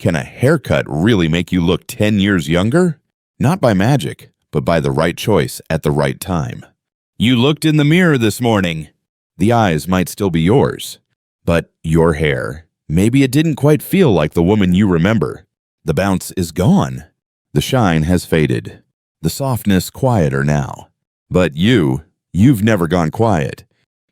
Can a haircut really make you look 10 years younger? Not by magic, but by the right choice at the right time. You looked in the mirror this morning. The eyes might still be yours, but your hair, maybe it didn't quite feel like the woman you remember. The bounce is gone. The shine has faded. The softness quieter now. But you've never gone quiet.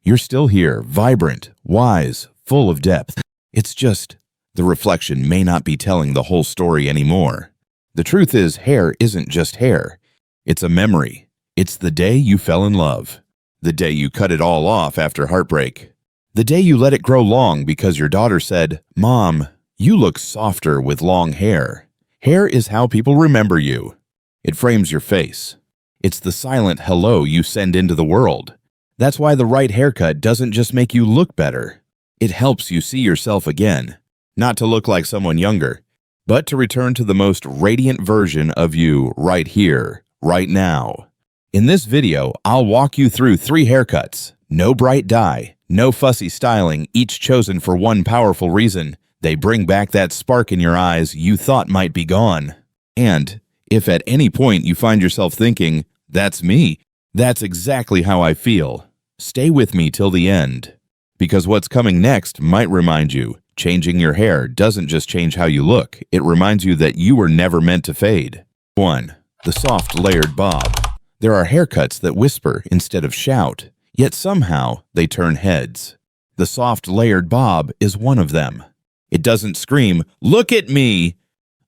You're still here, vibrant, wise, full of depth. It's just the reflection may not be telling the whole story anymore. The truth is, hair isn't just hair. It's a memory. It's the day you fell in love. The day you cut it all off after heartbreak. The day you let it grow long because your daughter said, "Mom, you look softer with long hair." Hair is how people remember you. It frames your face. It's the silent hello you send into the world. That's why the right haircut doesn't just make you look better. It helps you see yourself again. Not to look like someone younger, but to return to the most radiant version of you right here, right now. In this video, I'll walk you through 3 haircuts. No bright dye, no fussy styling, each chosen for one powerful reason. They bring back that spark in your eyes you thought might be gone. And if at any point you find yourself thinking, "That's me," that's exactly how I feel. Stay with me till the end. Because what's coming next might remind you, changing your hair doesn't just change how you look, it reminds you that you were never meant to fade. 1. The soft layered bob. There are haircuts that whisper instead of shout, yet somehow they turn heads. The soft layered bob is one of them. It doesn't scream, "Look at me!"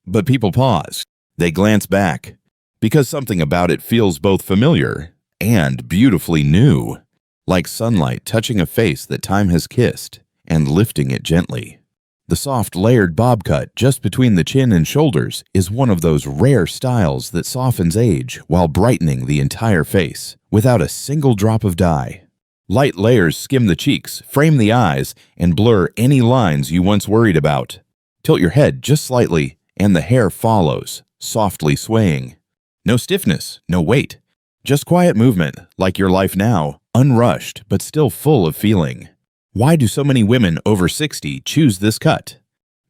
But people pause. They glance back, because something about it feels both familiar and beautifully new, like sunlight touching a face that time has kissed and lifting it gently. The soft layered bob cut just between the chin and shoulders is one of those rare styles that softens age while brightening the entire face without a single drop of dye. Light layers skim the cheeks, frame the eyes, and blur any lines you once worried about. Tilt your head just slightly, and the hair follows, softly swaying. No stiffness, no weight. Just quiet movement, like your life now, unrushed but still full of feeling. Why do so many women over 60 choose this cut?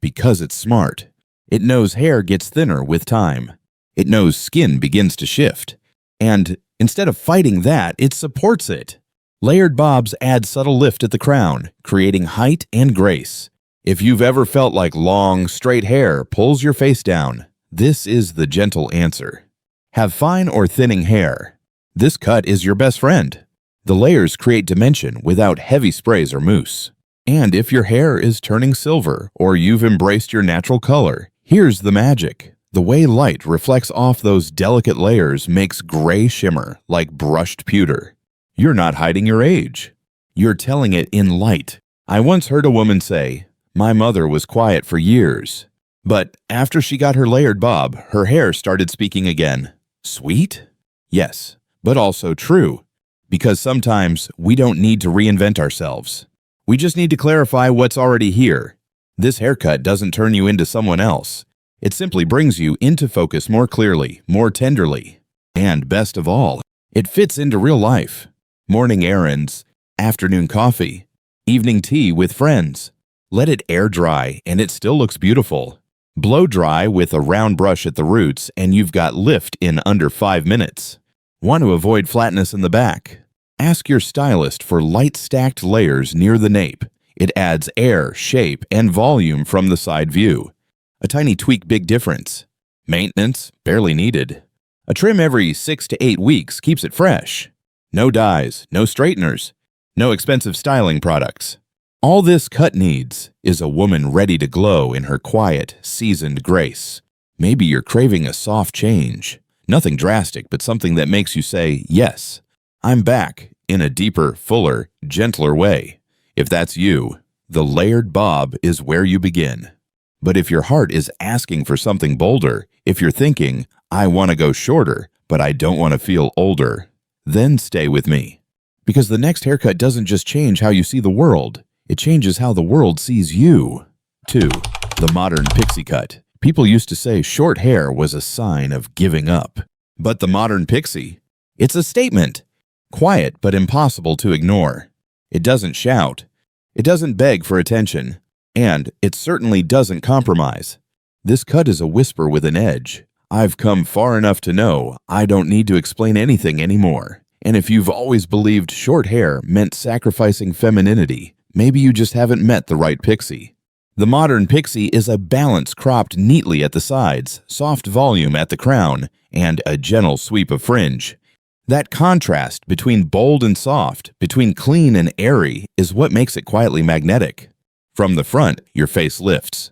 Because it's smart. It knows hair gets thinner with time. It knows skin begins to shift. And instead of fighting that, it supports it. Layered bobs add subtle lift at the crown, creating height and grace. If you've ever felt like long, straight hair pulls your face down, this is the gentle answer. Have fine or thinning hair. This cut is your best friend. The layers create dimension without heavy sprays or mousse. And if your hair is turning silver or you've embraced your natural color, here's the magic. The way light reflects off those delicate layers makes gray shimmer like brushed pewter. You're not hiding your age. You're telling it in light. I once heard a woman say, "My mother was quiet for years, but after she got her layered bob, her hair started speaking again." Sweet? Yes, but also true. Because sometimes we don't need to reinvent ourselves. We just need to clarify what's already here. This haircut doesn't turn you into someone else. It simply brings you into focus more clearly, more tenderly. And best of all, it fits into real life. Morning errands, afternoon coffee, evening tea with friends. Let it air dry and it still looks beautiful. Blow dry with a round brush at the roots and you've got lift in under 5 minutes. Want to avoid flatness in the back? Ask your stylist for light stacked layers near the nape. It adds air, shape, and volume from the side view. A tiny tweak, big difference. Maintenance, barely needed. A trim every 6 to 8 weeks keeps it fresh. No dyes, no straighteners, no expensive styling products. All this cut needs is a woman ready to glow in her quiet, seasoned grace. Maybe you're craving a soft change. Nothing drastic, but something that makes you say, "Yes, I'm back," in a deeper, fuller, gentler way. If that's you, the layered bob is where you begin. But if your heart is asking for something bolder, if you're thinking, "I want to go shorter, but I don't want to feel older," then stay with me. Because the next haircut doesn't just change how you see the world, it changes how the world sees you. 2. The modern pixie cut. People used to say short hair was a sign of giving up. But the modern pixie, it's a statement. Quiet but impossible to ignore. It doesn't shout. It doesn't beg for attention. And it certainly doesn't compromise. This cut is a whisper with an edge. I've come far enough to know I don't need to explain anything anymore. And if you've always believed short hair meant sacrificing femininity, maybe you just haven't met the right Pixie. The modern Pixie is a balance cropped neatly at the sides, soft volume at the crown, and a gentle sweep of fringe. That contrast between bold and soft, between clean and airy, is what makes it quietly magnetic. From the front, your face lifts.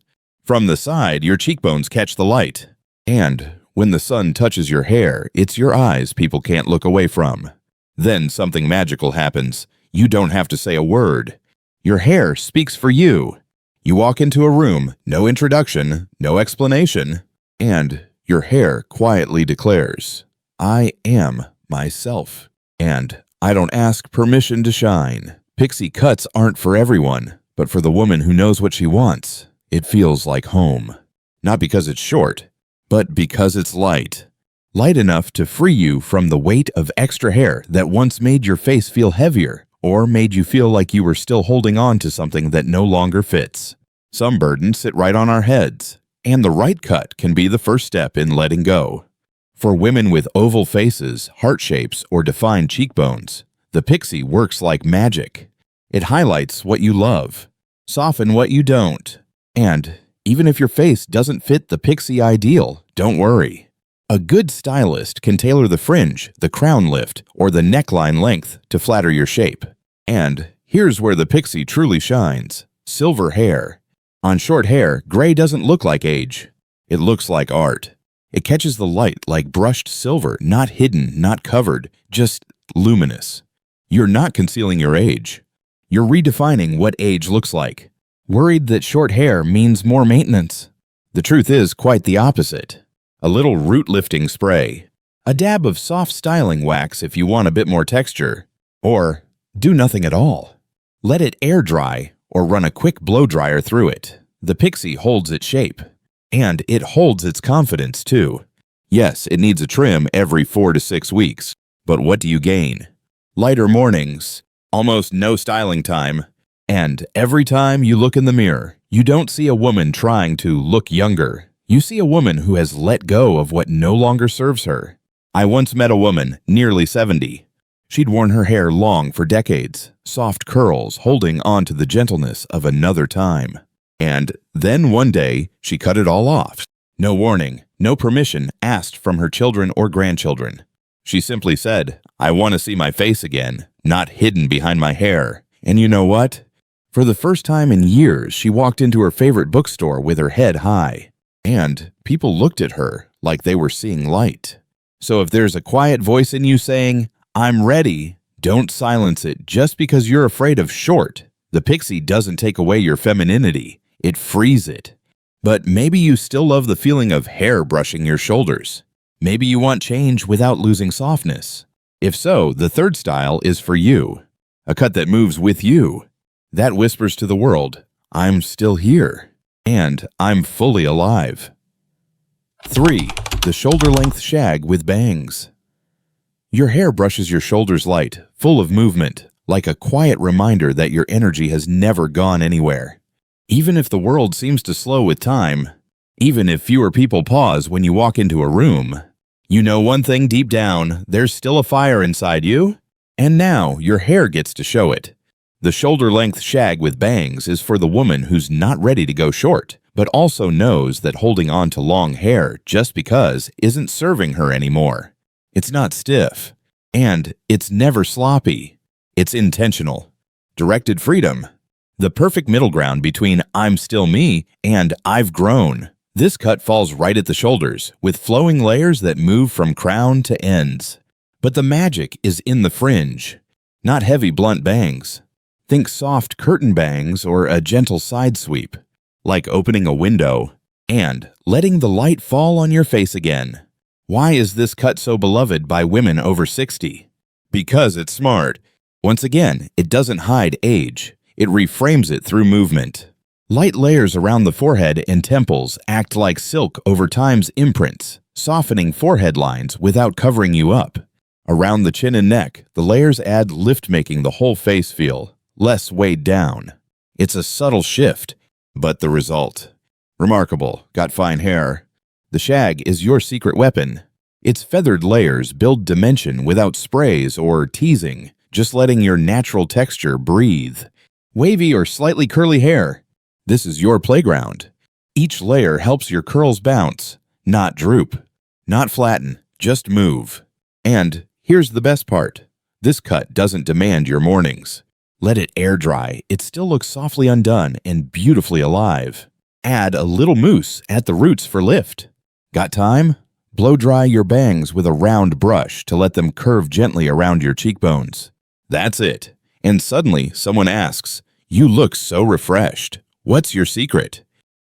From the side, your cheekbones catch the light. And when the sun touches your hair, it's your eyes people can't look away from. Then something magical happens. You don't have to say a word. Your hair speaks for you. You walk into a room, no introduction, no explanation, and your hair quietly declares, I am myself. And I don't ask permission to shine. Pixie cuts aren't for everyone, but for the woman who knows what she wants. It feels like home. Not because it's short, but because it's light. Light enough to free you from the weight of extra hair that once made your face feel heavier or made you feel like you were still holding on to something that no longer fits. Some burdens sit right on our heads, and the right cut can be the first step in letting go. For women with oval faces, heart shapes, or defined cheekbones, the Pixie works like magic. It highlights what you love, soften what you don't, and even if your face doesn't fit the Pixie ideal, don't worry. A good stylist can tailor the fringe, the crown lift, or the neckline length to flatter your shape. And here's where the Pixie truly shines. Silver hair. On short hair, gray doesn't look like age. It looks like art. It catches the light like brushed silver, not hidden, not covered, just luminous. You're not concealing your age. You're redefining what age looks like. Worried that short hair means more maintenance? The truth is quite the opposite. A little root lifting spray, a dab of soft styling wax if you want a bit more texture, or do nothing at all. Let it air dry or run a quick blow dryer through it. The Pixie holds its shape, and it holds its confidence too. Yes, it needs a trim every 4 to 6 weeks, but what do you gain? Lighter mornings, almost no styling time, and every time you look in the mirror, you don't see a woman trying to look younger. You see a woman who has let go of what no longer serves her. I once met a woman, nearly 70. She'd worn her hair long for decades, soft curls holding on to the gentleness of another time. And then one day, she cut it all off. No warning, no permission asked from her children or grandchildren. She simply said, I want to see my face again, not hidden behind my hair. And you know what? For the first time in years, she walked into her favorite bookstore with her head high. And people looked at her like they were seeing light. So if there's a quiet voice in you saying, I'm ready, don't silence it just because you're afraid of short. The Pixie doesn't take away your femininity. It frees it. But maybe you still love the feeling of hair brushing your shoulders. Maybe you want change without losing softness. If so, the third style is for you. A cut that moves with you. That whispers to the world, I'm still here. And I'm fully alive. 3. The shoulder-length shag with bangs. Your hair brushes your shoulders light, full of movement, like a quiet reminder that your energy has never gone anywhere. Even if the world seems to slow with time, even if fewer people pause when you walk into a room, you know one thing deep down, there's still a fire inside you. And now your hair gets to show it. The shoulder-length shag with bangs is for the woman who's not ready to go short, but also knows that holding on to long hair just because isn't serving her anymore. It's not stiff, and it's never sloppy. It's intentional. Directed freedom. The perfect middle ground between I'm still me and I've grown. This cut falls right at the shoulders, with flowing layers that move from crown to ends. But the magic is in the fringe, not heavy blunt bangs. Think soft curtain bangs or a gentle side sweep, like opening a window and letting the light fall on your face again. Why is this cut so beloved by women over 60? Because it's smart. Once again, it doesn't hide age. It reframes it through movement. Light layers around the forehead and temples act like silk over time's imprints, softening forehead lines without covering you up. Around the chin and neck, the layers add lift, making the whole face feel less weighed down. It's a subtle shift, but the result. Remarkable, got fine hair. The shag is your secret weapon. Its feathered layers build dimension without sprays or teasing, just letting your natural texture breathe. Wavy or slightly curly hair. This is your playground. Each layer helps your curls bounce, not droop. Not flatten, just move. And here's the best part. This cut doesn't demand your mornings. Let it air dry. It still looks softly undone and beautifully alive. Add a little mousse at the roots for lift. Got time? Blow dry your bangs with a round brush to let them curve gently around your cheekbones. That's it. And suddenly someone asks, "You look so refreshed. What's your secret?"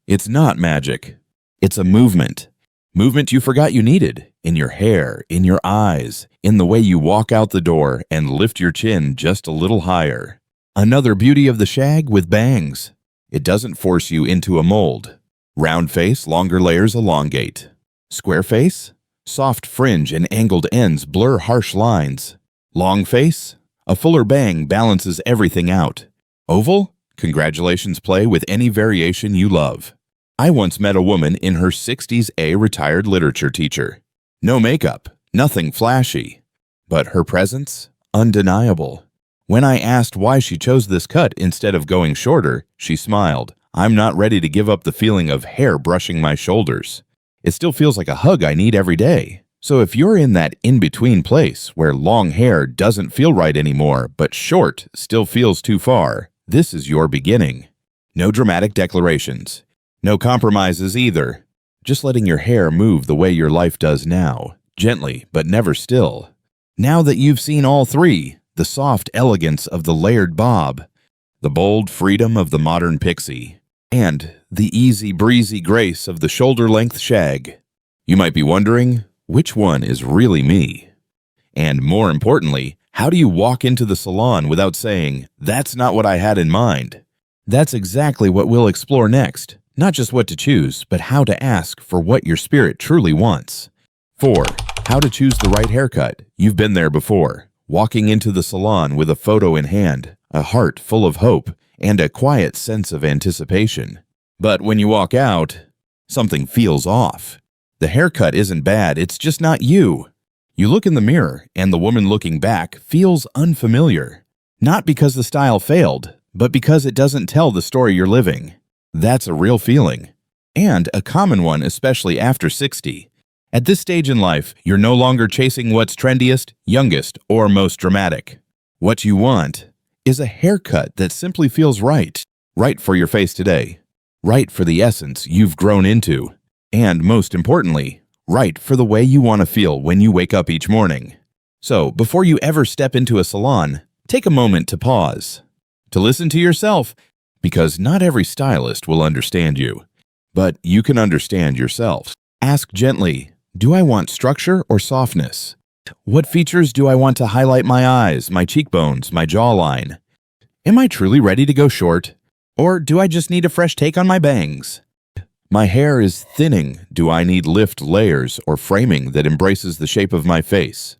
It's not magic. It's a movement. Movement you forgot you needed. In your hair, in your eyes, in the way you walk out the door and lift your chin just a little higher. Another beauty of the shag with bangs. It doesn't force you into a mold. Round face, longer layers elongate. Square face? Soft fringe and angled ends blur harsh lines. Long face? A fuller bang balances everything out. Oval? Congratulations play with any variation you love. I once met a woman in her 60s, a retired literature teacher. No makeup, nothing flashy. But her presence? Undeniable. When I asked why she chose this cut instead of going shorter, she smiled. I'm not ready to give up the feeling of hair brushing my shoulders. It still feels like a hug I need every day. So if you're in that in-between place where long hair doesn't feel right anymore, but short still feels too far, this is your beginning. No dramatic declarations. No compromises either. Just letting your hair move the way your life does now, gently but never still. Now that you've seen all three, the soft elegance of the layered bob, the bold freedom of the modern pixie, and the easy breezy grace of the shoulder-length shag, you might be wondering, which one is really me? And more importantly, how do you walk into the salon without saying, "That's not what I had in mind"? That's exactly what we'll explore next. Not just what to choose, but how to ask for what your spirit truly wants. 4. How to choose the right haircut. You've been there before. Walking into the salon with a photo in hand, a heart full of hope, and a quiet sense of anticipation. But when you walk out, something feels off. The haircut isn't bad, it's just not you. You look in the mirror, and the woman looking back feels unfamiliar. Not because the style failed, but because it doesn't tell the story you're living. That's a real feeling, and a common one, especially after 60. At this stage in life, you're no longer chasing what's trendiest, youngest, or most dramatic. What you want is a haircut that simply feels right. Right for your face today. Right for the essence you've grown into. And most importantly, right for the way you want to feel when you wake up each morning. So, before you ever step into a salon, take a moment to pause. To listen to yourself, because not every stylist will understand you, but you can understand yourself. Ask gently, do I want structure or softness? What features do I want to highlight my eyes, my cheekbones, my jawline? Am I truly ready to go short? Or do I just need a fresh take on my bangs? My hair is thinning. Do I need lift layers or framing that embraces the shape of my face?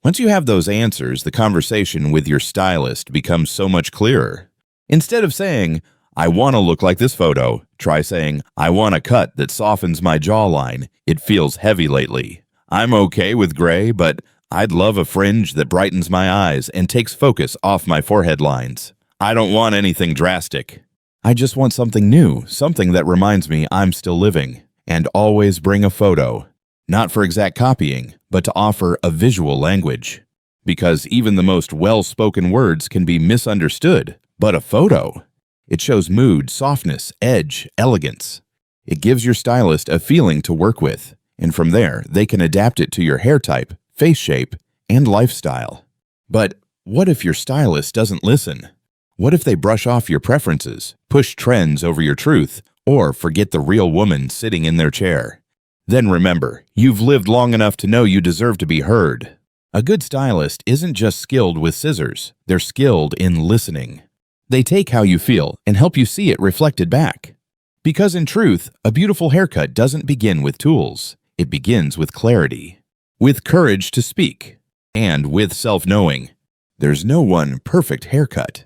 Once you have those answers, the conversation with your stylist becomes so much clearer. Instead of saying, "I want to look like this photo," try saying, "I want a cut that softens my jawline. It feels heavy lately. I'm okay with gray, but I'd love a fringe that brightens my eyes and takes focus off my forehead lines. I don't want anything drastic. I just want something new, something that reminds me I'm still living." And always bring a photo. Not for exact copying, but to offer a visual language. Because even the most well-spoken words can be misunderstood. But a photo, it shows mood, softness, edge, elegance. It gives your stylist a feeling to work with, and from there, they can adapt it to your hair type, face shape, and lifestyle. But what if your stylist doesn't listen? What if they brush off your preferences, push trends over your truth, or forget the real woman sitting in their chair? Then remember, you've lived long enough to know you deserve to be heard. A good stylist isn't just skilled with scissors, they're skilled in listening. They take how you feel and help you see it reflected back. Because in truth, a beautiful haircut doesn't begin with tools. It begins with clarity, with courage to speak, and with self-knowing. There's no one perfect haircut.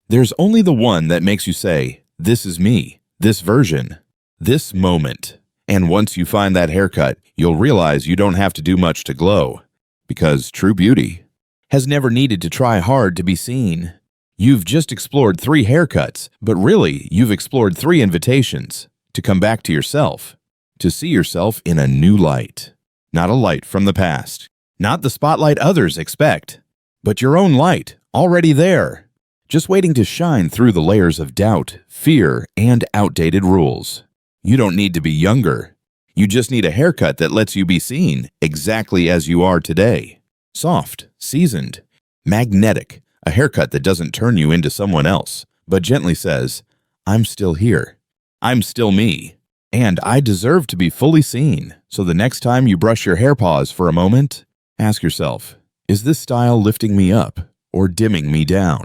There's only the one that makes you say, "This is me, this version." This moment. And once you find that haircut, you'll realize you don't have to do much to glow. Because true beauty has never needed to try hard to be seen. You've just explored 3 haircuts, but really, you've explored 3 invitations to come back to yourself, to see yourself in a new light. Not a light from the past, not the spotlight others expect, but your own light, already there, just waiting to shine through the layers of doubt, fear, and outdated rules. You don't need to be younger. You just need a haircut that lets you be seen exactly as you are today. Soft, seasoned, magnetic, a haircut that doesn't turn you into someone else, but gently says, I'm still here. I'm still me. And I deserve to be fully seen. So the next time you brush your hair paws for a moment, ask yourself, is this style lifting me up or dimming me down?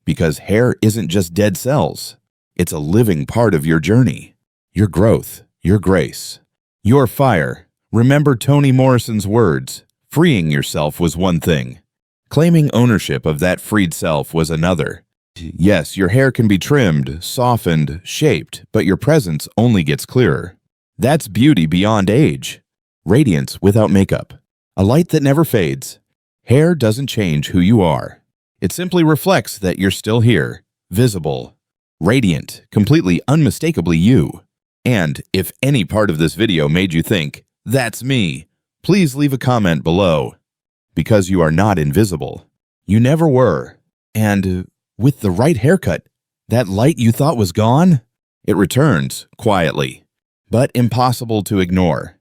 Because hair isn't just dead cells. It's a living part of your journey, your growth, your grace, your fire. Remember Toni Morrison's words, freeing yourself was one thing. Claiming ownership of that freed self was another. Yes, your hair can be trimmed, softened, shaped, but your presence only gets clearer. That's beauty beyond age. Radiance without makeup. A light that never fades. Hair doesn't change who you are. It simply reflects that you're still here, visible, radiant, completely unmistakably you. And if any part of this video made you think, that's me, please leave a comment below. Because you are not invisible. You never were. And with the right haircut, that light you thought was gone, it returns quietly, but impossible to ignore.